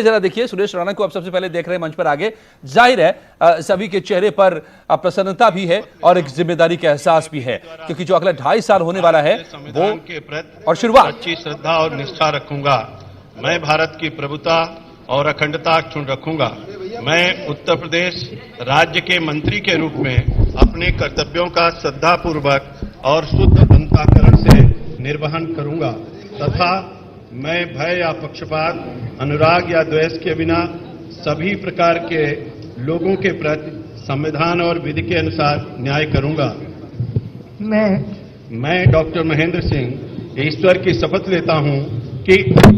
जरा देखिए, सुरेश राणा को आप सबसे पहले देख रहे हैं मंच पर आगे। जाहिर है सभी के चेहरे पर प्रसन्नता भी है और एक जिम्मेदारी का एहसास भी है, क्योंकि जो अगला 2.5 साल होने वाला है वो और शुरुआत सच्ची श्रद्धा और निष्ठा रखूंगा। मैं भारत की प्रभुता और अखंडता अक्षुण्ण रखूंगा। मैं उत्तर प्रदेश राज्य के मंत्री के रूप में अपने कर्तव्यों का श्रद्धापूर्वक और शुद्ध अंतःकरण से निर्वहन करूंगा तथा मैं भय या पक्षपात, अनुराग या द्वेष के बिना सभी प्रकार के लोगों के प्रति संविधान और विधि के अनुसार न्याय करूंगा। मैं डॉक्टर महेंद्र सिंह ईश्वर की शपथ लेता हूं कि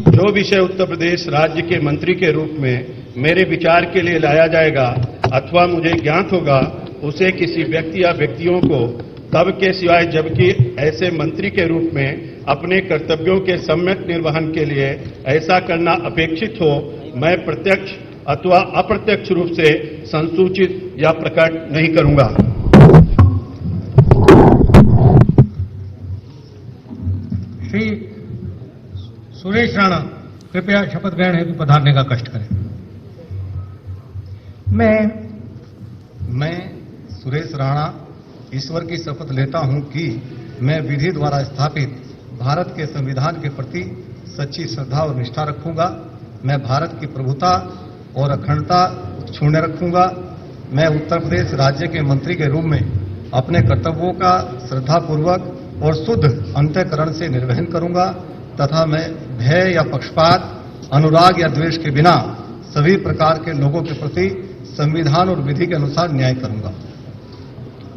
जो विषय उत्तर प्रदेश राज्य के मंत्री के रूप में मेरे विचार के लिए लाया जाएगा अथवा मुझे ज्ञात होगा, उसे किसी व्यक्ति या व्यक्तियों को तब के सिवाय जबकि ऐसे मंत्री के रूप में अपने कर्तव्यों के सम्यक निर्वहन के लिए ऐसा करना अपेक्षित हो, मैं प्रत्यक्ष अथवा अप्रत्यक्ष रूप से संसूचित या प्रकट नहीं करूंगा। श्री सुरेश राणा कृपया शपथ ग्रहण हेतु पधारने का कष्ट करें। मैं सुरेश राणा ईश्वर की शपथ लेता हूं कि मैं विधि द्वारा स्थापित भारत के संविधान के प्रति सच्ची श्रद्धा और निष्ठा रखूंगा। मैं भारत की प्रभुता और अखंडता अक्षुण्ण रखूंगा। मैं उत्तर प्रदेश राज्य के मंत्री के रूप में अपने कर्तव्यों का श्रद्धापूर्वक और शुद्ध अंतःकरण से निर्वहन करूंगा तथा मैं भय या पक्षपात, अनुराग या द्वेष के बिना सभी प्रकार के लोगों के प्रति संविधान और विधि के अनुसार न्याय करूंगा।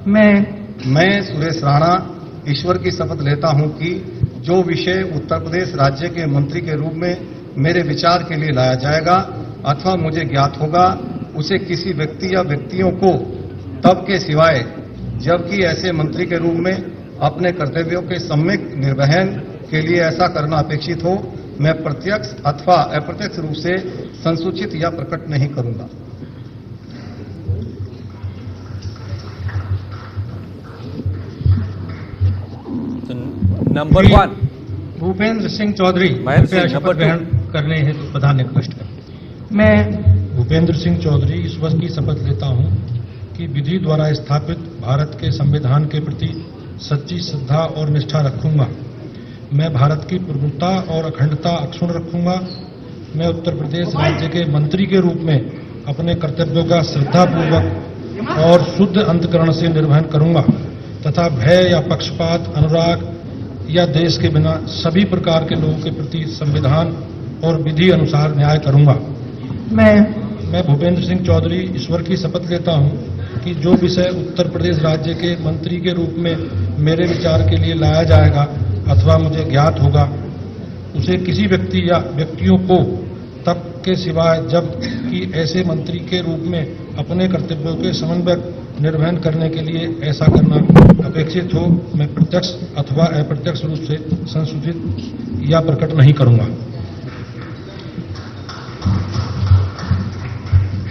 मैं सुरेश राणा ईश्वर की शपथ लेता हूं कि जो विषय उत्तर प्रदेश राज्य के मंत्री के रूप में मेरे विचार के लिए लाया जाएगा अथवा मुझे ज्ञात होगा, उसे किसी व्यक्ति या व्यक्तियों को तब के सिवाय जबकि ऐसे मंत्री के रूप में अपने कर्तव्यों के सम्यक निर्वहन के लिए ऐसा करना अपेक्षित हो, मैं प्रत्यक्ष अथवा अप्रत्यक्ष रूप से संसूचित या प्रकट नहीं करूंगा। नंबर 1 भूपेंद्र सिंह चौधरी कृपया शपथ ग्रहण करने हेतु पधारने का कष्ट करें। मैं भूपेंद्र सिंह चौधरी ईश्वर की शपथ लेता हूं कि विधि द्वारा स्थापित भारत के संविधान के प्रति सच्ची श्रद्धा और निष्ठा रखूंगा। मैं भारत की प्रभुता और अखंडता अक्षुण्ण रखूंगा। मैं उत्तर प्रदेश राज्य के मंत्री के रूप में अपने कर्तव्यों का श्रद्धापूर्वक और शुद्ध अंतःकरण से निर्वहन करूंगा तथा भय या पक्षपात, अनुराग या देश के बिना सभी प्रकार के लोगों के प्रति संविधान और विधि अनुसार न्याय करूंगा। मैं भूपेंद्र सिंह चौधरी ईश्वर की शपथ लेता हूं कि जो विषय उत्तर प्रदेश राज्य के मंत्री के रूप में मेरे विचार के लिए लाया जाएगा अथवा मुझे ज्ञात होगा, उसे किसी व्यक्ति या व्यक्तियों को तब के सिवाय जबकि ऐसे मंत्री के रूप में अपने कर्तव्यों के समन्वयक निर्वहन करने के लिए ऐसा करना अपेक्षित हो, मैं प्रत्यक्ष अथवा अप्रत्यक्ष रूप से संसूचित या प्रकट नहीं करूंगा।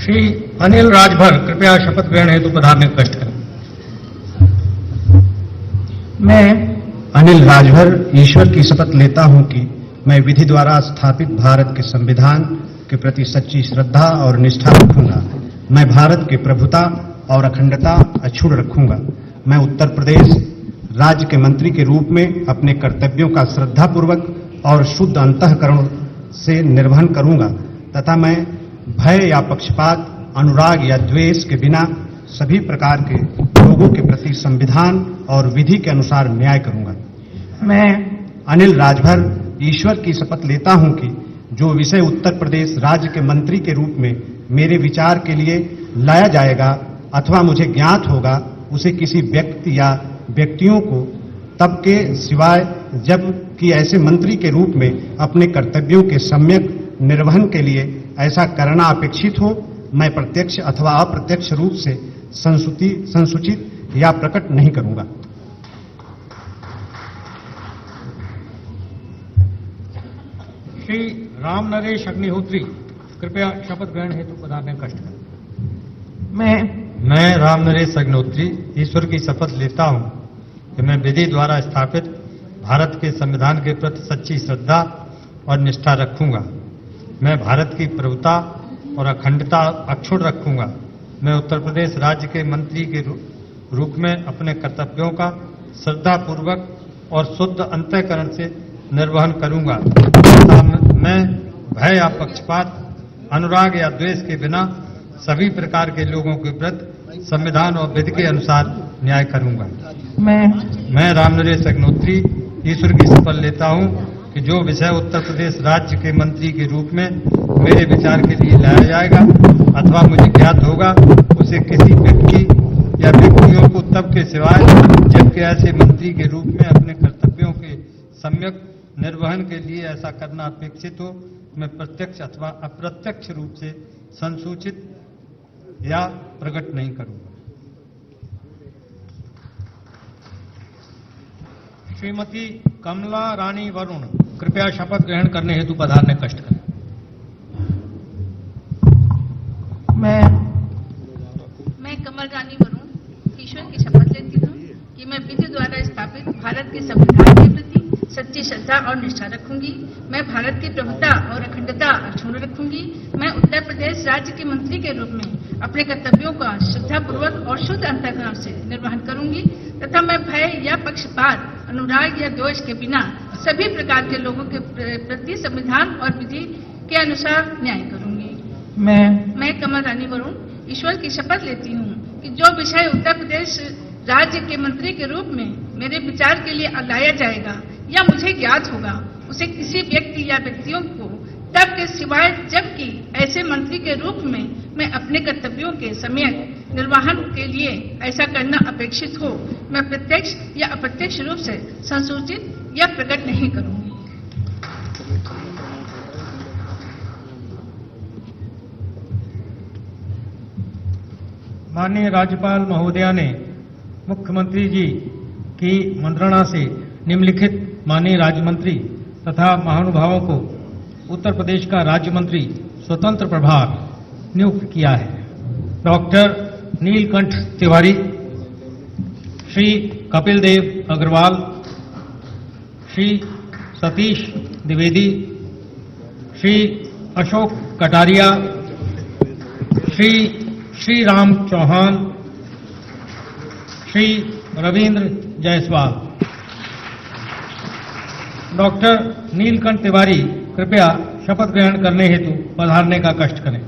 श्री अनिल राजभर कृपया शपथ ग्रहण हेतु पधारने का कष्ट करें। मैं अनिल राजभर ईश्वर की शपथ लेता हूं कि मैं विधि द्वारा स्थापित भारत के संविधान के प्रति सच्ची श्रद्धा और निष्ठा रखूंगा। मैं भारत की प्रभुता और अखंडता अक्षुण्ण रखूंगा। मैं उत्तर प्रदेश राज्य के मंत्री के रूप में अपने कर्तव्यों का श्रद्धापूर्वक और शुद्ध अंतःकरण से निर्वहन करूंगा तथा मैं भय या पक्षपात, अनुराग या द्वेष के बिना सभी प्रकार के लोगों के प्रति संविधान और विधि के अनुसार न्याय करूंगा। मैं अनिल राजभर ईश्वर की शपथ लेता हूं कि जो विषय उत्तर प्रदेश राज्य के मंत्री के रूप में मेरे विचार के लिए लाया जाएगा अथवा मुझे ज्ञात होगा, उसे किसी व्यक्ति या व्यक्तियों को तब के सिवाय जबकि ऐसे मंत्री के रूप में अपने कर्तव्यों के सम्यक निर्वहन के लिए ऐसा करना अपेक्षित हो, मैं प्रत्यक्ष अथवा अप्रत्यक्ष रूप से संसूचित या प्रकट नहीं करूंगा। श्री राम नरेश अग्निहोत्री कृपया शपथ ग्रहण हेतु पधारने का कष्ट करें। मैं राम नरेश अग्निहोत्री ईश्वर की शपथ लेता हूं कि मैं विधि द्वारा स्थापित भारत के संविधान के प्रति सच्ची श्रद्धा और निष्ठा रखूंगा। मैं भारत की प्रभुता और अखंडता अक्षुण्ण रखूंगा। मैं उत्तर प्रदेश राज्य के मंत्री के रूप में अपने कर्तव्यों का श्रद्धापूर्वक और शुद्ध अंतःकरण से निर्वहन करूंगा तथा मैं भय या पक्षपात, अनुराग या द्वेष के बिना सभी प्रकार के लोगों के प्रति संविधान और विधि के अनुसार न्याय करूंगा। मैं रामनरेश अग्निहोत्री ईश्वर की शपथ लेता हूं कि जो विषय उत्तर प्रदेश राज्य के मंत्री के रूप में मेरे विचार के लिए लाया जाएगा अथवा मुझे ज्ञात होगा, उसे किसी व्यक्ति या व्यक्तियों को तब के सिवाय जबकि ऐसे मंत्री के रूप में अपने कर्तव्यों के सम्यक निर्वहन के लिए ऐसा करना अपेक्षित हो, मैं प्रत्यक्ष अथवा अप्रत्यक्ष रूप से संसूचित या प्रकट नहीं करूंगा। श्रीमती कमला रानी वरुण कृपया शपथ ग्रहण करने हेतु पधारने कष्ट करें। मैं कमल रानी वरुण ईश्वर की शपथ लेती हूँ कि मैं विधि द्वारा स्थापित भारत के संविधान के प्रति सच्ची श्रद्धा और निष्ठा रखूंगी। मैं भारत की प्रभुता और अखंडता अक्षुण्ण रखूंगी। मैं उत्तर प्रदेश राज्य के मंत्री के रूप में अपने कर्तव्यों का श्रद्धापूर्वक और शुद्ध अंतःकरण से निर्वहन करूंगी तथा मैं भय या पक्षपात, अनुराग या द्वेष के बिना सभी प्रकार के लोगों के प्रति संविधान और विधि के अनुसार न्याय करूंगी। मैं कमल रानी वरुण ईश्वर की शपथ लेती हूँ कि जो विषय उत्तर प्रदेश राज्य के मंत्री के रूप में मेरे विचार के लिए लाया जाएगा या मुझे ज्ञात होगा, उसे किसी व्यक्ति या व्यक्तियों को तब के सिवाय जबकि ऐसे मंत्री के रूप में मैं अपने कर्तव्यों के सम्यक निर्वहन के लिए ऐसा करना अपेक्षित हो, मैं प्रत्यक्ष या अप्रत्यक्ष रूप से संसूचित या प्रकट नहीं करूंगी। माननीय राज्यपाल महोदया ने मुख्यमंत्री जी की मंत्रणा से निम्नलिखित माननीय राज्य मंत्री तथा महानुभावों को उत्तर प्रदेश का राज्य मंत्री स्वतंत्र प्रभार नियुक्त किया है। डॉक्टर नीलकंठ तिवारी, श्री कपिल देव अग्रवाल, श्री सतीश द्विवेदी, श्री अशोक कटारिया, श्री राम चौहान, श्री रविंद्र जायसवाल। डॉक्टर नीलकंठ तिवारी कृपया शपथ ग्रहण करने हेतु पधारने का कष्ट करें।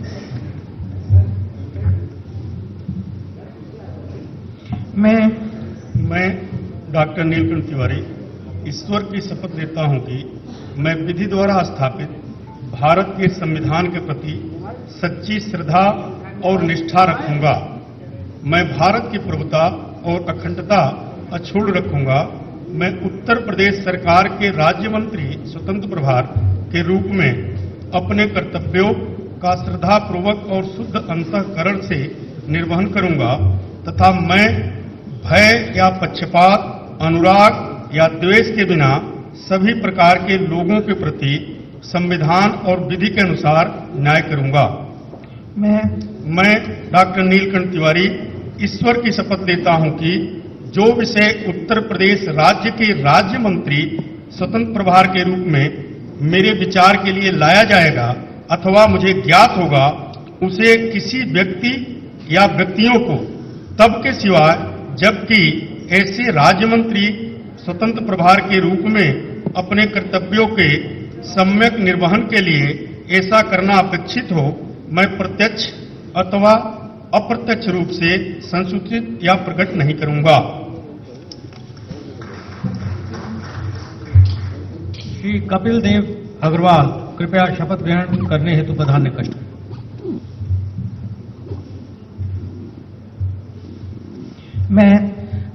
मैं डॉक्टर नीलकंठ तिवारी ईश्वर की शपथ लेता हूं कि मैं विधि द्वारा स्थापित भारत के संविधान के प्रति सच्ची श्रद्धा और निष्ठा रखूंगा। मैं भारत की प्रभुता और अखंडता अक्षुण्ण रखूंगा। मैं उत्तर प्रदेश सरकार के राज्य मंत्री स्वतंत्र प्रभार के रूप में अपने कर्तव्यों का श्रद्धापूर्वक और शुद्ध अंतःकरण से निर्वहन करूंगा तथा मैं भय या पक्षपात, अनुराग या द्वेष के बिना सभी प्रकार के लोगों के प्रति संविधान और विधि के अनुसार न्याय करूंगा। मैं डॉक्टर नीलकंठ तिवारी ईश्वर की शपथ लेता हूं कि जो विषय उत्तर प्रदेश राज्य के राज्य मंत्री स्वतंत्र प्रभार के रूप में मेरे विचार के लिए लाया जाएगा अथवा मुझे ज्ञात होगा, उसे किसी व्यक्ति या व्यक्तियों को तब के सिवाय जबकि ऐसे राज्य मंत्री स्वतंत्र प्रभार के रूप में अपने कर्तव्यों के सम्यक निर्वहन के लिए ऐसा करना अपेक्षित हो, मैं प्रत्यक्ष अथवा अप्रत्यक्ष रूप से संसूचित या प्रकट नहीं करूंगा। श्री कपिल देव अग्रवाल कृपया शपथ ग्रहण करने हेतु पधारने कष्ट करें।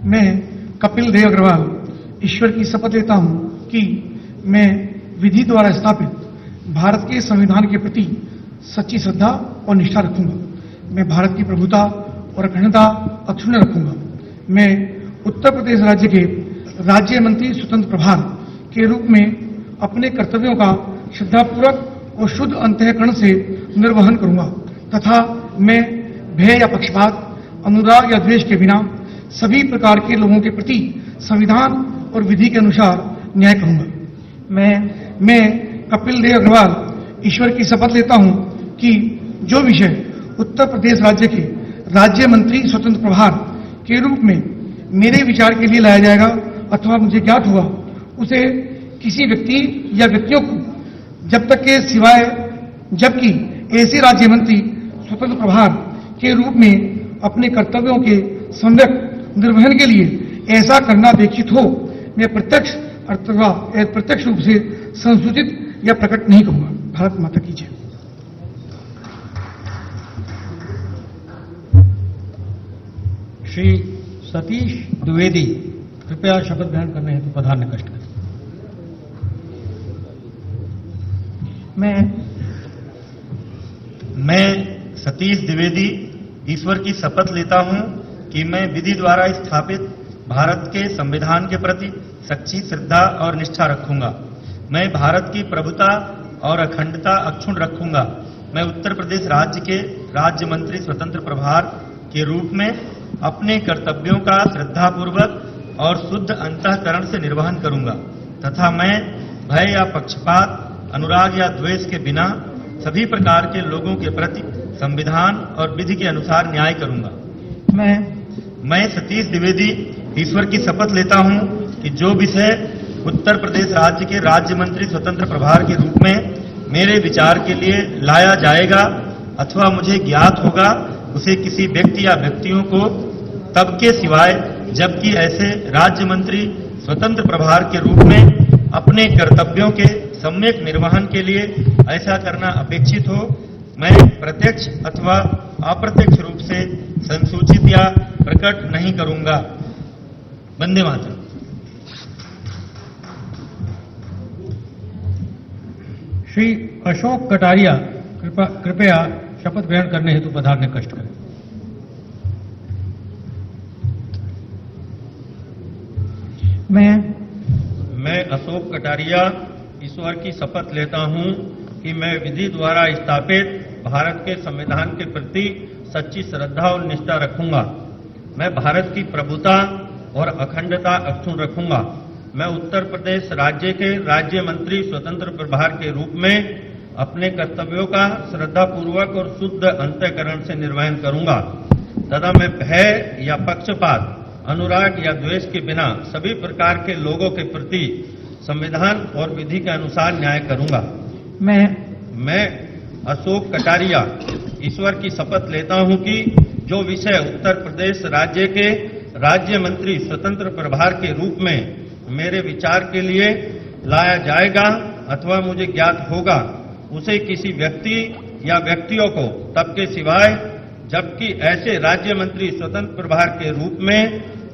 मैं कपिल देव अग्रवाल ईश्वर की शपथ लेता हूं कि मैं विधि द्वारा स्थापित भारत के संविधान के प्रति सच्ची श्रद्धा और निष्ठा रखूंगा। मैं भारत की प्रभुता और अखंडता अक्षुण्ण रखूंगा। मैं उत्तर प्रदेश राज्य के राज्य मंत्री स्वतंत्र प्रभार के रूप में अपने कर्तव्यों का श्रद्धापूर्वक और शुद्ध अंतःकरण से निर्वहन करूंगा तथा मैं भय या पक्षपात, अनुराग या द्वेष के बिना सभी प्रकार के लोगों के प्रति संविधान और विधि के अनुसार न्याय करूंगा। मैं कपिल देव अग्रवाल ईश्वर की शपथ लेता हूं कि जो विषय उत्तर प्रदेश राज्य के राज्य मंत्री स्वतंत्र प्रभार के रूप में मेरे विचार के लिए लाया जाएगा अथवा मुझे ज्ञात हुआ उसे किसी व्यक्ति या व्यक्तियों को जब तक के सिवाय जबकि ऐसे राज्य मंत्री स्वतंत्र प्रभार के रूप में अपने कर्तव्यों के सम्यक निर्वहन के लिए ऐसा करना अपेक्षित हो मैं प्रत्यक्ष अथवा अप्रत्यक्ष रूप से संसूचित या प्रकट नहीं करूंगा। भारत माता की जय। श्री सतीश द्विवेदी कृपया शपथ ग्रहण करने हेतु पधारने कष्ट करें। मैं सतीश द्विवेदी ईश्वर की शपथ लेता हूं कि मैं विधि द्वारा स्थापित भारत के संविधान के प्रति सच्ची श्रद्धा और निष्ठा रखूंगा। मैं भारत की प्रभुता और अखंडता अक्षुण्ण रखूंगा। मैं उत्तर प्रदेश राज्य के राज्य मंत्री स्वतंत्र प्रभार के रूप में अपने कर्तव्यों का श्रद्धापूर्वक और शुद्ध अंतःकरण से निर्वहन करूंगा तथा मैं भय या पक्षपात, अनुराग या द्वेष के बिना सभी प्रकार के लोगों के प्रति संविधान और विधि के अनुसार न्याय करूंगा। मैं सतीश द्विवेदी ईश्वर की शपथ लेता हूं कि जो विषय उत्तर प्रदेश राज्य के राज्य मंत्री स्वतंत्र प्रभार के रूप में मेरे विचार के लिए लाया जाएगा अथवा मुझे ज्ञात होगा उसे किसी व्यक्ति या व्यक्तियों को तब के सिवाय जबकि ऐसे राज्य मंत्री स्वतंत्र प्रभार के रूप में अपने कर्तव्यों के सम्यक निर्वहन के लिए ऐसा करना अपेक्षित हो मैं प्रत्यक्ष अथवा अप्रत्यक्ष रूप से संसूचित या प्रकट नहीं करूंगा। वंदे मातरम। श्री अशोक कटारिया कृपया शपथ ग्रहण करने हेतु पधारने कष्ट करें। मैं अशोक कटारिया ईश्वर की शपथ लेता हूं कि मैं विधि द्वारा स्थापित भारत के संविधान के प्रति सच्ची श्रद्धा और निष्ठा रखूंगा। मैं भारत की प्रभुता और अखंडता अक्षुण्ण रखूंगा। मैं उत्तर प्रदेश राज्य के राज्य मंत्री स्वतंत्र प्रभार के रूप में अपने कर्तव्यों का श्रद्धापूर्वक और शुद्ध अंतःकरण से निर्वहन करूंगा तथा मैं भय या पक्षपात, अनुराग या द्वेष के बिना सभी प्रकार के लोगों के प्रति संविधान और विधि के अनुसार न्याय करूंगा। मैं अशोक कटारिया ईश्वर की शपथ लेता हूं कि जो विषय उत्तर प्रदेश राज्य के राज्य मंत्री स्वतंत्र प्रभार के रूप में मेरे विचार के लिए लाया जाएगा अथवा मुझे ज्ञात होगा उसे किसी व्यक्ति या व्यक्तियों को तब के सिवाय जबकि ऐसे राज्य मंत्री स्वतंत्र प्रभार के रूप में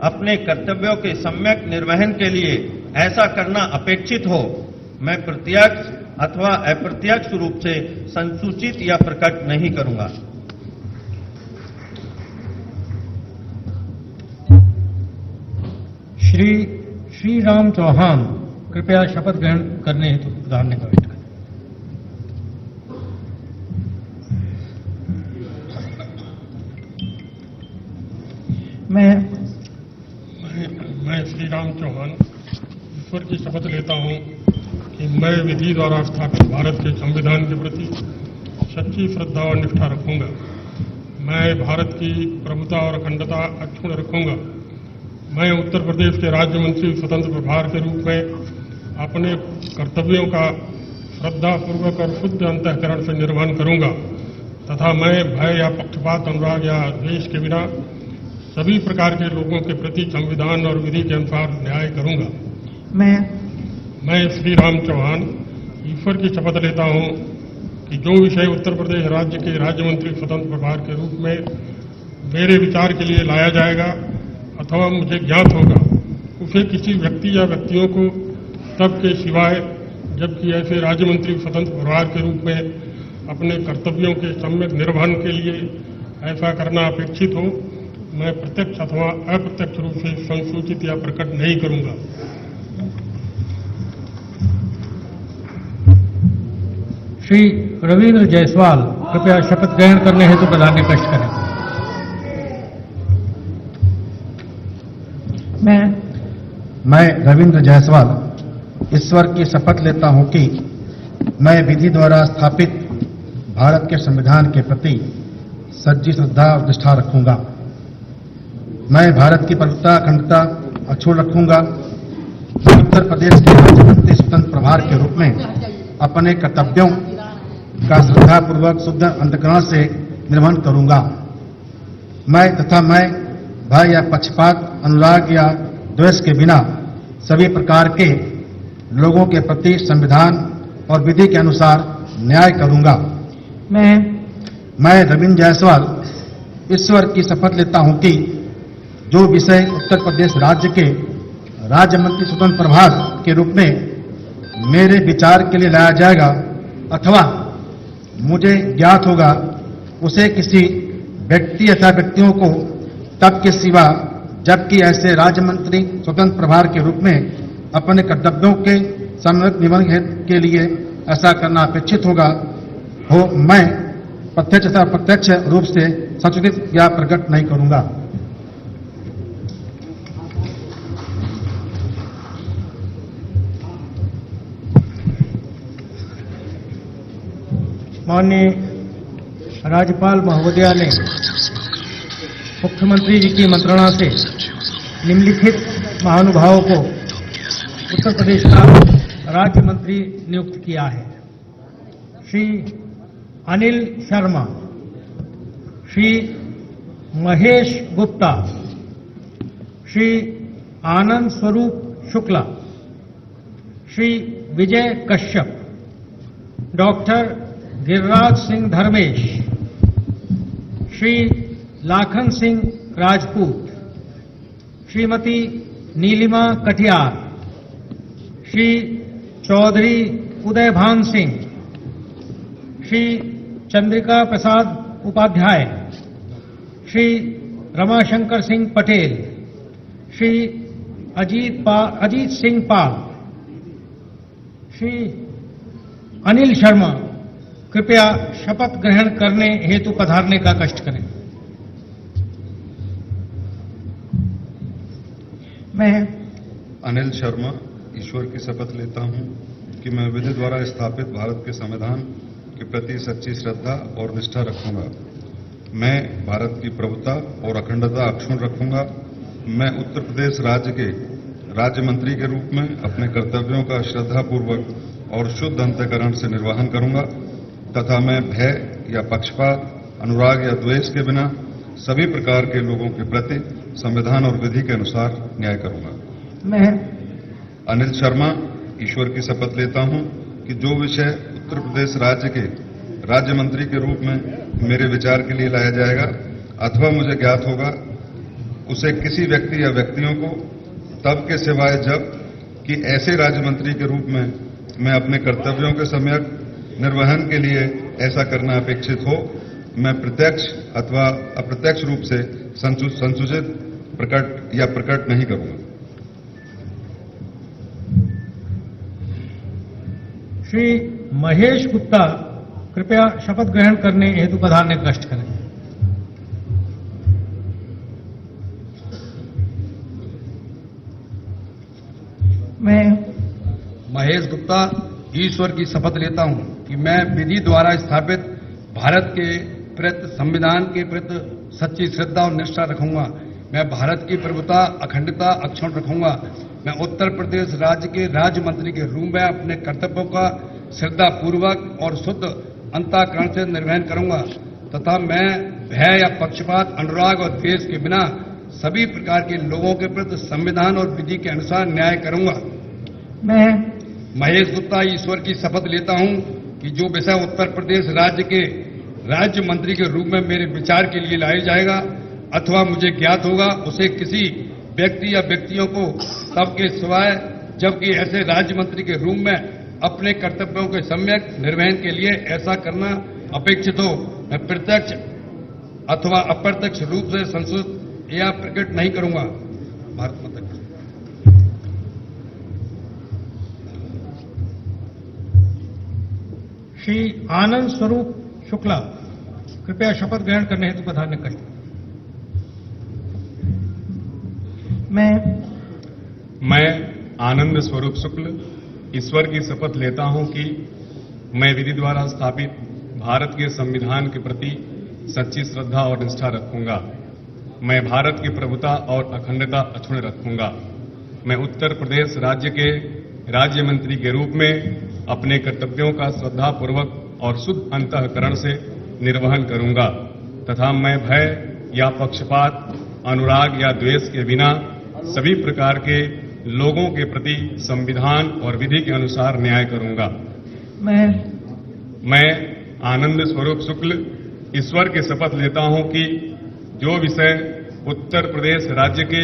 अपने कर्तव्यों के सम्यक निर्वहन के लिए ऐसा करना अपेक्षित हो मैं प्रत्यक्ष अथवा अप्रत्यक्ष रूप से संसूचित या प्रकट नहीं करूंगा। श्री राम चौहान कृपया शपथ ग्रहण करने हेतु पधारने का कष्ट करें। मैं श्री राम चौहान ईश्वर की शपथ लेता हूं कि मैं विधि द्वारा स्थापित भारत के संविधान के प्रति सच्ची श्रद्धा और निष्ठा रखूंगा। मैं भारत की प्रभुता और अखंडता अक्षुण्ण रखूंगा। मैं उत्तर प्रदेश के राज्य मंत्री स्वतंत्र प्रभार के रूप में अपने कर्तव्यों का श्रद्धापूर्वक और शुद्ध अंतःकरण से निर्वहन करूंगा तथा मैं भय या पक्षपात, अनुराग या द्वेष के बिना सभी प्रकार के लोगों के प्रति संविधान और विधि के अनुसार न्याय करूंगा। मैं श्री राम चौहान ईश्वर की शपथ लेता हूं कि जो विषय उत्तर प्रदेश राज्य के राज्य मंत्री स्वतंत्र प्रभार के रूप में मेरे विचार के लिए लाया जाएगा अथवा मुझे ज्ञात होगा उसे किसी व्यक्ति या व्यक्तियों को तब के सिवाय जबकि ऐसे राज्य मंत्री स्वतंत्र प्रभार के रूप में अपने कर्तव्यों के सम्यक निर्वहन के लिए ऐसा करना अपेक्षित हो मैं प्रत्यक्ष अथवा अप्रत्यक्ष रूप से संसूचित या प्रकट नहीं करूंगा। श्री रविंद्र जायसवाल कृपया शपथ ग्रहण करने हेतु पधारने कष्ट करें। मैं रविंद्र जायसवाल ईश्वर की शपथ लेता हूं कि मैं विधि द्वारा स्थापित भारत के संविधान के प्रति सच्ची श्रद्धा और निष्ठा रखूंगा। मैं भारत की प्रभुता अखंडता अक्षुण्ण रखूंगा। मैं उत्तर प्रदेश के राज्य मंत्री स्वतंत्र प्रभार के रूप में अपने कर्तव्यों का श्रद्धापूर्वक शुद्ध अंतःकरण से निर्वहन करूंगा। मैं भय या पक्षपात, अनुराग या द्वेष के बिना सभी प्रकार के लोगों के प्रति संविधान और विधि के अनुसार न्याय करूंगा। मैं रविंद्र जायसवाल ईश्वर की शपथ लेता हूं कि जो विषय उत्तर प्रदेश राज्य के राज्य मंत्री स्वतंत्र प्रभार के रूप में मेरे विचार के लिए लाया जाएगा अथवा मुझे ज्ञात होगा, उसे किसी व्यक्ति अथवा व्यक्तियों को तब के सिवा जबकि ऐसे राज्य मंत्री स्वतंत्र प्रभार के रूप में अपने कर्तव्यों के सम्यक निवर्हन के लिए ऐसा करना अपेक्षित हो मैं प्रत्यक्ष तथा अप्रत्यक्ष रूप से संशोधित या प्रकट नहीं करूंगा। माननीय राज्यपाल महोदया ने मुख्यमंत्री जी की मंत्रणा से निम्नलिखित महानुभावों को उत्तर प्रदेश का राज्य मंत्री नियुक्त किया है। श्री अनिल शर्मा, श्री महेश गुप्ता, श्री आनंद स्वरूप शुक्ला, श्री विजय कश्यप, डॉक्टर गिरिराज सिंह धर्मेश, श्री लाखन सिंह राजपूत, श्रीमती नीलिमा कटियार, श्री चौधरी उदयभान सिंह, श्री चंद्रिका प्रसाद उपाध्याय, श्री रमाशंकर सिंह पटेल, श्री अजीत सिंह पाल, श्री अनिल शर्मा कृपया शपथ ग्रहण करने हेतु पधारने का कष्ट करें। मैं अनिल शर्मा ईश्वर की शपथ लेता हूं कि मैं विधि द्वारा स्थापित भारत के संविधान के प्रति सच्ची श्रद्धा और निष्ठा रखूंगा। मैं भारत की प्रभुता और अखंडता अक्षुण्ण रखूंगा। मैं उत्तर प्रदेश राज्य के राज्य मंत्री के रूप में अपने कर्तव्यों का श्रद्धापूर्वक और शुद्ध अंतःकरण से निर्वहन करूंगा तथा मैं भय या पक्षपात, अनुराग या द्वेष के बिना सभी प्रकार के लोगों के प्रति संविधान और विधि के अनुसार न्याय करूंगा। मैं अनिल शर्मा ईश्वर की शपथ लेता हूं कि जो विषय उत्तर प्रदेश राज्य के राज्य मंत्री के रूप में मेरे विचार के लिए लाया जाएगा अथवा मुझे ज्ञात होगा, उसे किसी व्यक्ति या व्यक्तियों को तब के सिवाय जब कि ऐसे राज्य मंत्री के रूप में मैं अपने कर्तव्यों के सम्यक निर्वहन के लिए ऐसा करना अपेक्षित हो, मैं प्रत्यक्ष अथवा अप्रत्यक्ष रूप से संसूचित प्रकट या प्रकट नहीं करूंगा। श्री महेश गुप्ता कृपया शपथ ग्रहण करने हेतु पधारने का कष्ट करें। मैं महेश गुप्ता ईश्वर की शपथ लेता हूं कि मैं विधि द्वारा स्थापित भारत के प्रति संविधान के प्रति सच्ची श्रद्धा और निष्ठा रखूंगा। मैं भारत की प्रभुता अखंडता अक्षुण्ण रखूंगा। मैं उत्तर प्रदेश राज्य के राज्य मंत्री के रूप में अपने कर्तव्यों का श्रद्धापूर्वक और शुद्ध अंतःकरण से निर्वहन करूंगा तथा मैं भय या पक्षपात, अनुराग और द्वेष के बिना सभी प्रकार के लोगों के प्रति संविधान और विधि के अनुसार न्याय करूंगा। मैं महेश गुप्ता ईश्वर की शपथ लेता हूं कि जो विषय उत्तर प्रदेश राज्य के राज्य मंत्री के रूप में मेरे विचार के लिए लाया जाएगा अथवा मुझे ज्ञात होगा, उसे किसी व्यक्ति या व्यक्तियों को तब के सिवाय जबकि ऐसे राज्य मंत्री के रूप में अपने कर्तव्यों के सम्यक निर्वहन के लिए ऐसा करना अपेक्षित हो, मैं प्रत्यक्ष अथवा अप्रत्यक्ष रूप से संशोधित या प्रकट नहीं करूंगा। भारत माता की। श्री आनंद स्वरूप शुक्ला कृपया शपथ ग्रहण करने हेतु पधारने का कष्ट। मैं आनंद स्वरूप शुक्ल ईश्वर की शपथ लेता हूं कि मैं विधि द्वारा स्थापित भारत के संविधान के प्रति सच्ची श्रद्धा और निष्ठा रखूंगा। मैं भारत की प्रभुता और अखंडता अक्षुण्ण रखूंगा। मैं उत्तर प्रदेश राज्य के राज्य मंत्री के रूप में अपने कर्तव्यों का श्रद्धापूर्वक और शुद्ध अंतःकरण से निर्वहन करूंगा तथा मैं भय या पक्षपात, अनुराग या द्वेष के बिना सभी प्रकार के लोगों के प्रति संविधान और विधि के अनुसार न्याय करूंगा। मैं आनंद स्वरूप शुक्ल ईश्वर की शपथ लेता हूं कि जो विषय उत्तर प्रदेश राज्य के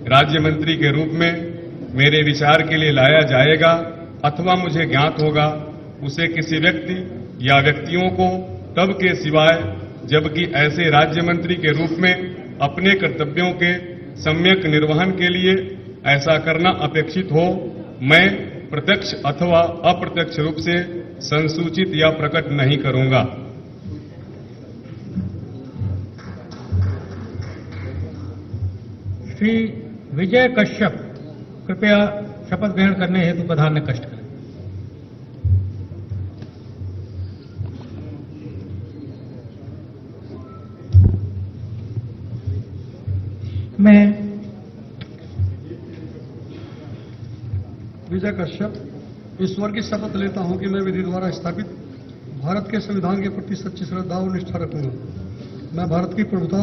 राज्य मंत्री के रूप में मेरे विचार के लिए लाया जाएगा अथवा मुझे ज्ञात होगा, उसे किसी व्यक्ति या व्यक्तियों को तब के सिवाय जबकि ऐसे राज्य मंत्री के रूप में अपने कर्तव्यों के सम्यक निर्वहन के लिए ऐसा करना अपेक्षित हो, मैं प्रत्यक्ष अथवा अप्रत्यक्ष रूप से संसूचित या प्रकट नहीं करूंगा। श्री विजय कश्यप कृपया शपथ ग्रहण करने हेतु प्रधान ने कष्ट करें। मैं विजय कश्यप ईश्वर की शपथ लेता हूं कि मैं विधि द्वारा स्थापित भारत के संविधान के प्रति सच्ची श्रद्धा और निष्ठा रखूंगा। मैं भारत की प्रभुता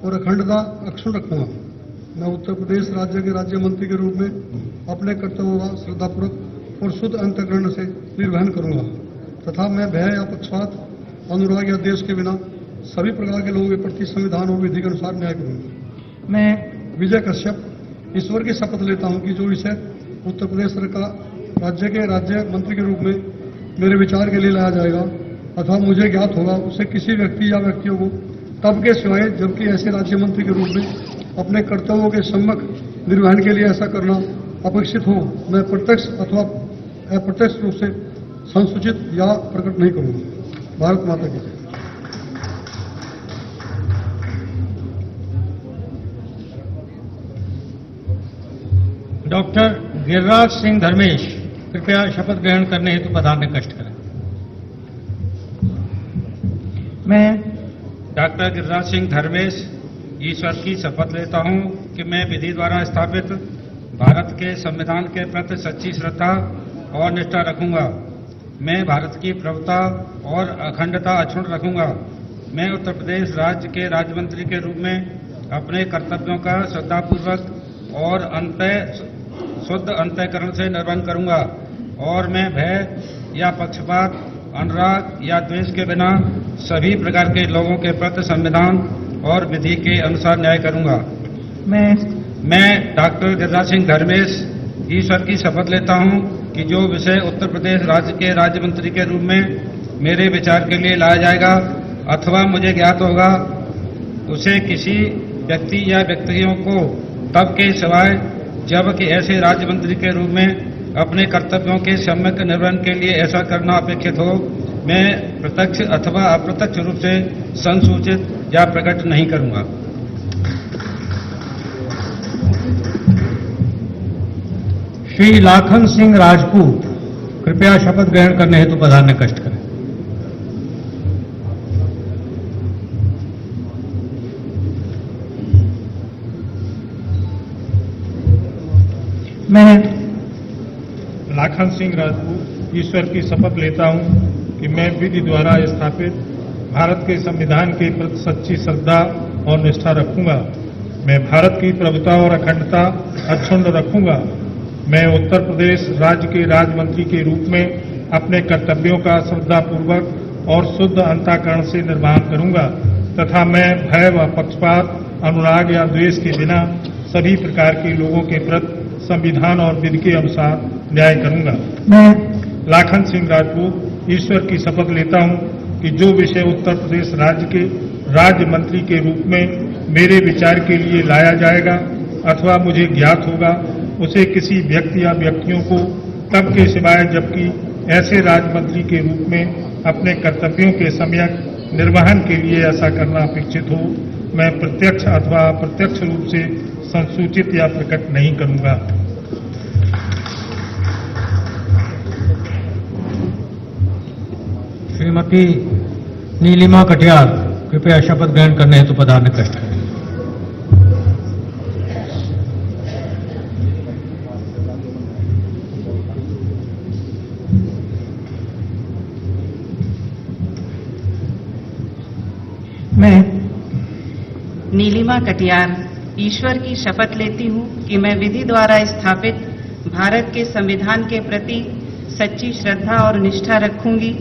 और अखंडता अक्षुण्ण रखूंगा। मैं उत्तर प्रदेश राज्य के राज्य मंत्री के रूप में अपने कर्तव्यों का श्रद्धापूर्वक और शुद्ध अंतःकरण से निर्वहन करूंगा तथा मैं भय या पक्षपात, अनुराग या देश के बिना सभी प्रकार के लोगों के प्रति संविधान और विधि के अनुसार न्याय करूंगा। मैं विजय कश्यप ईश्वर की शपथ लेता हूं कि जो विषय उत्तर प्रदेश सरकार राज्य के राज्य मंत्री के रूप में मेरे विचार के लिए लाया जाएगा अथवा मुझे ज्ञात होगा, उसे किसी व्यक्ति या व्यक्तियों को तब के सिवाय जबकि ऐसे राज्य मंत्री के रूप में अपने कर्तव्यों के सम्यक निर्वहन के लिए ऐसा करना अपेक्षित हो, मैं प्रत्यक्ष अथवा अप्रत्यक्ष रूप से संसूचित या प्रकट नहीं करूंगा। भारत माता की जय। डॉक्टर गिरिराज सिंह धर्मेश कृपया शपथ ग्रहण करने हेतु प्रधान ने कष्ट करें। मैं डॉक्टर गिरिराज सिंह धर्मेश ईश्वर की शपथ लेता हूं कि मैं विधि द्वारा स्थापित भारत के संविधान के प्रति सच्ची श्रद्धा और निष्ठा रखूंगा। मैं भारत की प्रभुता और अखंडता अक्षुण्ण रखूंगा। मैं उत्तर प्रदेश राज्य के राज्य मंत्री के रूप में अपने कर्तव्यों का श्रद्धापूर्वक और शुद्ध अंतःकरण से निर्वहन करूंगा और मैं भय या पक्षपात, अनुराग या द्वेष के बिना सभी प्रकार के लोगों के प्रति संविधान और विधि के अनुसार न्याय करूंगा। मैं डॉक्टर गिरिराज सिंह धर्मेश ईश्वर की शपथ लेता हूं कि जो विषय उत्तर प्रदेश राज्य के राज्य मंत्री के रूप में मेरे विचार के लिए लाया जाएगा अथवा मुझे ज्ञात होगा, उसे किसी व्यक्ति या व्यक्तियों को तब के सिवाय जबकि ऐसे राज्य मंत्री के रूप में अपने कर्तव्यों के सम्यक निर्वहन के लिए ऐसा करना अपेक्षित हो, मैं प्रत्यक्ष अथवा अप्रत्यक्ष रूप से संसूचित या प्रकट नहीं करूंगा। श्री लाखन सिंह राजपूत कृपया शपथ ग्रहण करने हेतु प्रधान ने कष्ट करें। मैं लाखन सिंह राजपूत ईश्वर की शपथ लेता हूं कि मैं विधि द्वारा स्थापित भारत के संविधान के प्रति सच्ची श्रद्धा और निष्ठा रखूंगा। मैं भारत की प्रभुता और अखंडता अक्षुण्ण रखूंगा। मैं उत्तर प्रदेश राज्य के राज्य मंत्री के रूप में अपने कर्तव्यों का श्रद्धापूर्वक और शुद्ध अंतःकरण से निर्वहन करूंगा तथा मैं भय व पक्षपात, अनुराग या द्वेष के बिना सभी प्रकार के लोगों के प्रति संविधान और विधि के अनुसार न्याय करूंगा। मैं लाखन सिंह राजपूत ईश्वर की शपथ लेता हूं कि जो विषय उत्तर प्रदेश राज्य के राज्य मंत्री के रूप में मेरे विचार के लिए लाया जाएगा अथवा मुझे ज्ञात होगा, उसे किसी व्यक्ति या व्यक्तियों को तब के सिवाय जबकि ऐसे राज्य मंत्री के रूप में अपने कर्तव्यों के सम्यक निर्वहन के लिए ऐसा करना अपेक्षित हो, मैं प्रत्यक्ष अथवा अप्रत्यक्ष रूप से संसूचित या प्रकट नहीं करूंगा। श्रीमती नीलिमा कटियार कृपया शपथ ग्रहण करने हेतु पधारने कष्ट करें। मैं नीलिमा कटियार ईश्वर की शपथ लेती हूँ कि मैं विधि द्वारा स्थापित भारत के संविधान के प्रति सच्ची श्रद्धा और निष्ठा रखूंगी।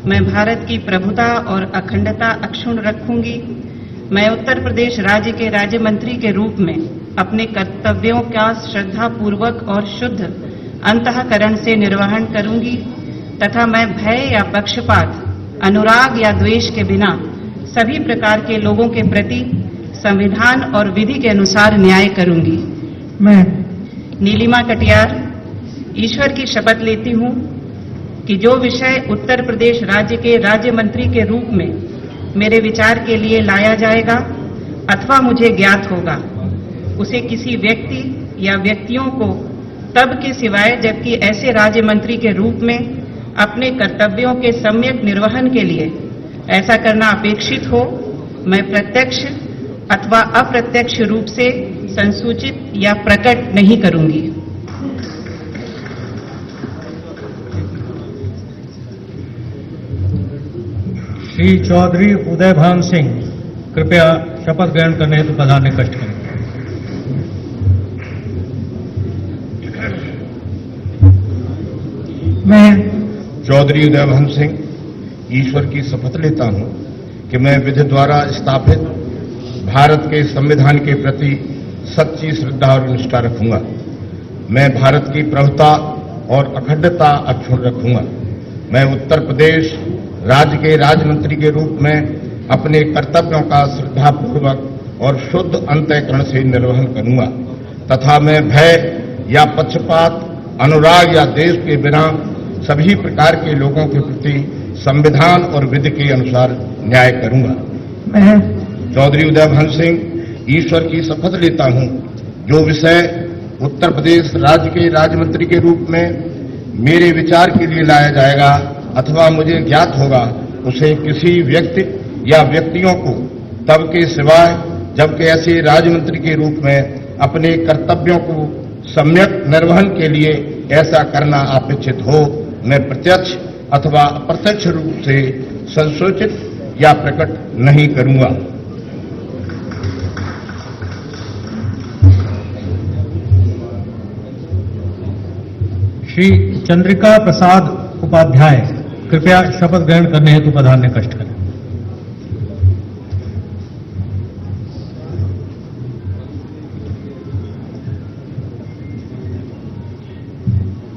मैं भारत की प्रभुता और अखंडता अक्षुण्ण रखूंगी। मैं उत्तर प्रदेश राज्य के राज्य मंत्री के रूप में अपने कर्तव्यों का श्रद्धा पूर्वक और शुद्ध अंतःकरण से निर्वहन करूंगी तथा मैं भय या पक्षपात, अनुराग या द्वेष के बिना सभी प्रकार के लोगों के प्रति संविधान और विधि के अनुसार न्याय करूंगी। मैं नीलिमा कटियार ईश्वर की शपथ लेती हूँ कि जो विषय उत्तर प्रदेश राज्य के राज्य मंत्री के रूप में मेरे विचार के लिए लाया जाएगा अथवा मुझे ज्ञात होगा, उसे किसी व्यक्ति या व्यक्तियों को तब के सिवाय जबकि ऐसे राज्य मंत्री के रूप में अपने कर्तव्यों के सम्यक निर्वहन के लिए ऐसा करना अपेक्षित हो, मैं प्रत्यक्ष अथवा अप्रत्यक्ष रूप से संसूचित या प्रकट नहीं करूंगी। श्री चौधरी उदय भान सिंह कृपया शपथ ग्रहण करने हेतु पधारने कष्ट करें। मैं चौधरी उदय भान सिंह ईश्वर की शपथ लेता हूं कि मैं विधि द्वारा स्थापित भारत के संविधान के प्रति सच्ची श्रद्धा और निष्ठा रखूंगा। मैं भारत की प्रभुता और अखंडता अक्षुण्ण रखूंगा। मैं उत्तर प्रदेश राज्य के राज्य मंत्री के रूप में अपने कर्तव्यों का श्रद्धापूर्वक और शुद्ध अंतःकरण से निर्वहन करूंगा तथा मैं भय या पक्षपात, अनुराग या देश के बिना सभी प्रकार के लोगों के प्रति संविधान और विधि के अनुसार न्याय करूंगा। मैं चौधरी उदय भान सिंह ईश्वर की शपथ लेता हूं जो विषय उत्तर प्रदेश राज्य के राज्य मंत्री के रूप में मेरे विचार के लिए लाया जाएगा अथवा मुझे ज्ञात होगा, उसे किसी व्यक्ति या व्यक्तियों को तब के सिवाय जबकि ऐसे राज्य मंत्री के रूप में अपने कर्तव्यों को सम्यक निर्वहन के लिए ऐसा करना अपेक्षित हो, मैं प्रत्यक्ष अथवा अप्रत्यक्ष रूप से संसूचित या प्रकट नहीं करूंगा। श्री चंद्रिका प्रसाद उपाध्याय कृपया शपथ ग्रहण करने हेतु पधारने कष्ट करें।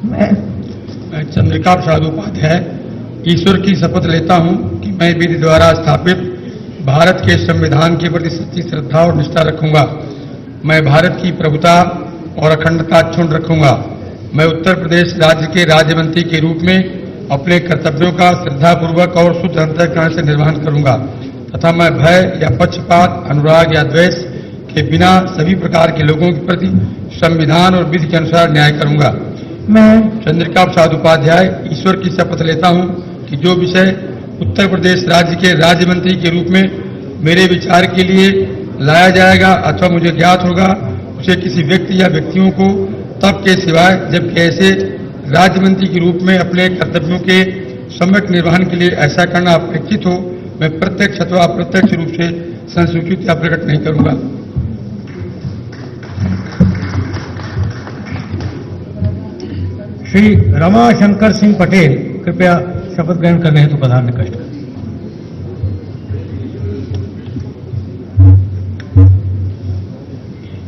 मैं चंद्रिका प्रसाद उपाध्याय ईश्वर की शपथ लेता हूं कि मैं विधि द्वारा स्थापित भारत के संविधान के प्रति सच्ची श्रद्धा और निष्ठा रखूंगा। मैं भारत की प्रभुता और अखंडता अक्षुण्ण रखूंगा। मैं उत्तर प्रदेश राज्य के राज्य मंत्री के रूप में अपने कर्तव्यों का श्रद्धापूर्वक और शुद्ध अंतःकरण से निर्वहन करूंगा तथा मैं भय या पक्षपात, अनुराग या द्वेष के बिना सभी प्रकार के लोगों के प्रति संविधान और विधि के अनुसार न्याय करूंगा। मैं चंद्रिका प्रसाद उपाध्याय ईश्वर की शपथ लेता हूं कि जो विषय उत्तर प्रदेश राज्य के राज्य मंत्री के रूप में मेरे विचार के लिए लाया जाएगा अथवा मुझे ज्ञात होगा, उसे किसी व्यक्ति या व्यक्तियों को तब के सिवाय जबकि ऐसे राज्य मंत्री के रूप में अपने कर्तव्यों के सम्यक निर्वहन के लिए ऐसा करना अपेक्षित हो, मैं प्रत्यक्ष अथवा अप्रत्यक्ष रूप से संसूचित या प्रकट नहीं करूंगा। श्री रमाशंकर सिंह पटेल कृपया शपथ ग्रहण करने हेतु पधारने कष्ट करें।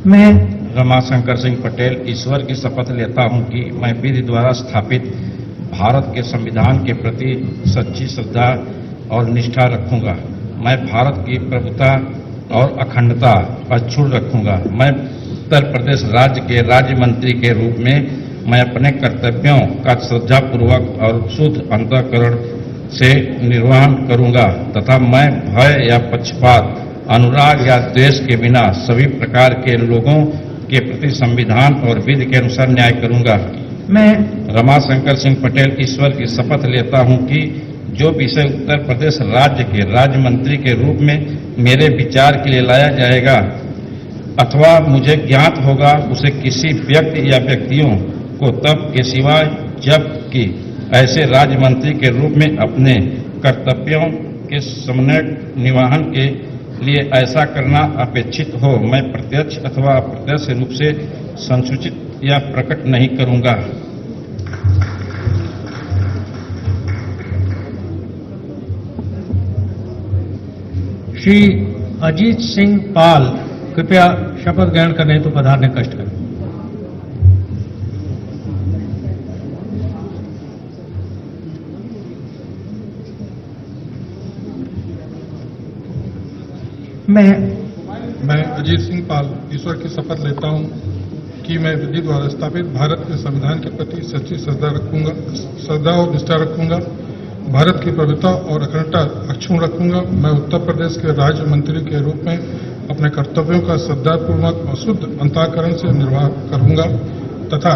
मैं रमाशंकर सिंह पटेल ईश्वर की शपथ लेता हूं कि मैं विधि द्वारा स्थापित भारत के संविधान के प्रति सच्ची श्रद्धा और निष्ठा रखूंगा। मैं भारत की प्रभुता और अखंडता अक्षुण्ण रखूंगा। मैं उत्तर प्रदेश राज्य के राज्य मंत्री के रूप में मैं अपने कर्तव्यों का श्रद्धापूर्वक और शुद्ध अंतःकरण से निर्वहन करूंगा तथा मैं भय या पक्षपात, अनुराग या द्वेष के बिना सभी प्रकार के लोगों के प्रति संविधान और विधि के अनुसार न्याय करूंगा। मैं रमाशंकर सिंह पटेल ईश्वर की शपथ लेता हूं कि जो विषय उत्तर प्रदेश राज्य के राज्य मंत्री के रूप में मेरे विचार के लिए लाया जाएगा अथवा मुझे ज्ञात होगा, उसे किसी व्यक्ति या व्यक्तियों को तब के सिवाय जबकि ऐसे राज्य मंत्री के रूप में अपने कर्तव्यों के समन्वय निर्वहन के लिए ऐसा करना अपेक्षित हो, मैं प्रत्यक्ष अथवा अप्रत्यक्ष रूप से संसूचित या प्रकट नहीं करूंगा। श्री अजीत सिंह पाल कृपया शपथ ग्रहण करने हेतु पधारने कष्ट करें। मैं अजीत सिंह पाल ईश्वर की शपथ लेता हूं कि मैं विधि द्वारा स्थापित भारत के संविधान के प्रति सच्ची श्रद्धा और निष्ठा रखूंगा, भारत की प्रभुता और अखंडता अक्षुण्ण रखूंगा। मैं उत्तर प्रदेश के राज्य मंत्री के रूप में अपने कर्तव्यों का श्रद्धापूर्वक और शुद्ध अंतःकरण से निर्वाह करूंगा तथा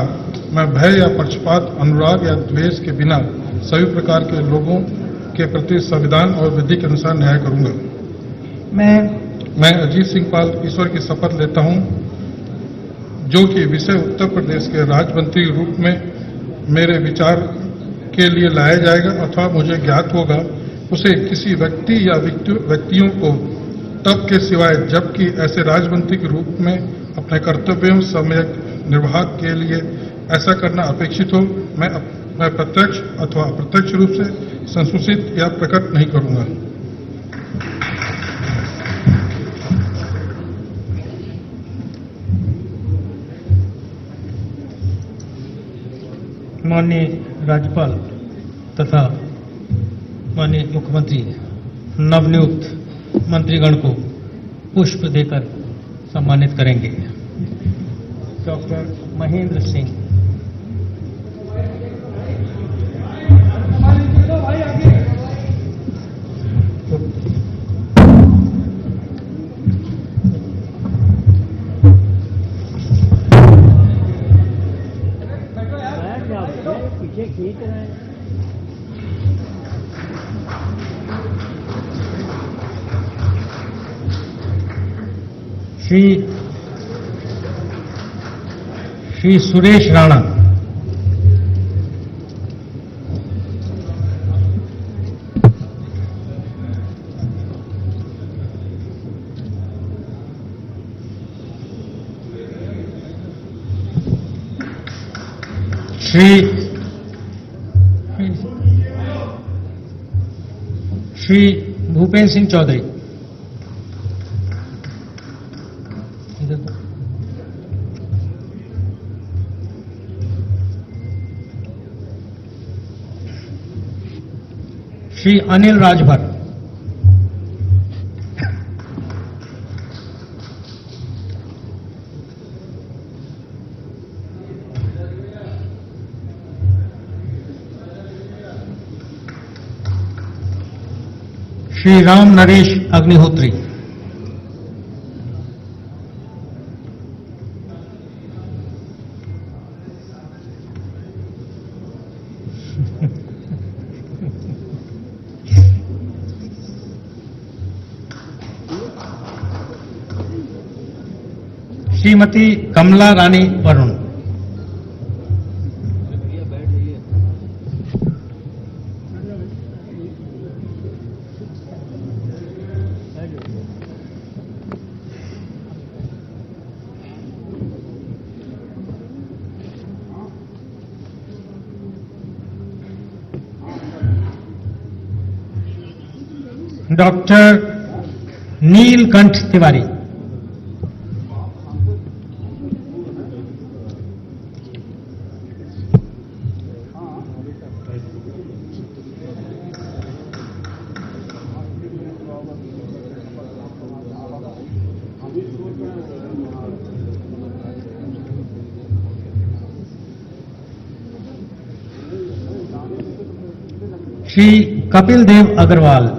मैं भय या पक्षपात, अनुराग या द्वेष के बिना सभी प्रकार के लोगों के प्रति संविधान और विधि के अनुसार न्याय करूंगा। मैं अजीत सिंह पाल ईश्वर की शपथ लेता हूं, जो कि विषय उत्तर प्रदेश के राज्य मंत्री के रूप में मेरे विचार के लिए लाया जाएगा अथवा मुझे ज्ञात होगा, उसे किसी व्यक्ति या व्यक्तियों को तब के सिवाय जबकि ऐसे राज्य मंत्री के रूप में अपने कर्तव्यों सम्यक निर्वाह के लिए ऐसा करना अपेक्षित हो, मैं प्रत्यक्ष अथवा अप्रत्यक्ष रूप से संसूचित या प्रकट नहीं करूंगा। माननीय राज्यपाल तथा माननीय मुख्यमंत्री नवनियुक्त मंत्रीगण को पुष्प देकर सम्मानित करेंगे। डॉक्टर महेंद्र सिंह। श्री सुरेश राणा। श्री भूपेंद्र सिंह चौधरी। श्री अनिल राजभर। श्री राम नरेश अग्निहोत्री। श्रीमती कमला रानी वरुण। डॉक्टर नीलकंठ तिवारी। श्री कपिल देव अग्रवाल।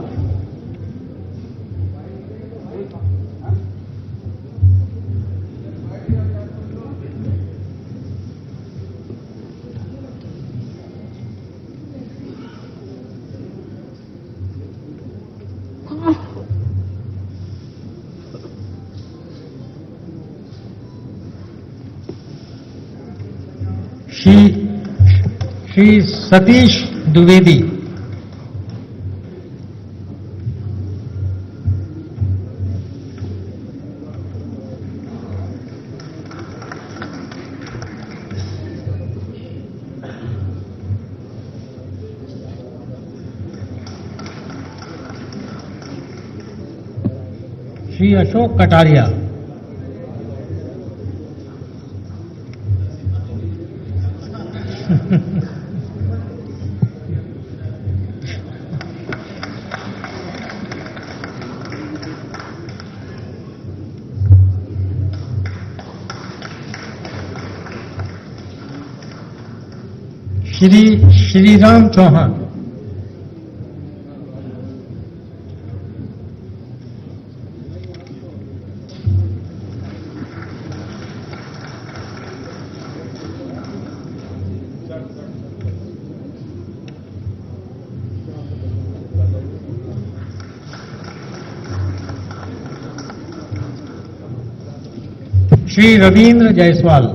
श्री सतीश द्विवेदी, श्री अशोक कटारिया, श्री राम चौहान, श्री रविंद्र जायसवाल,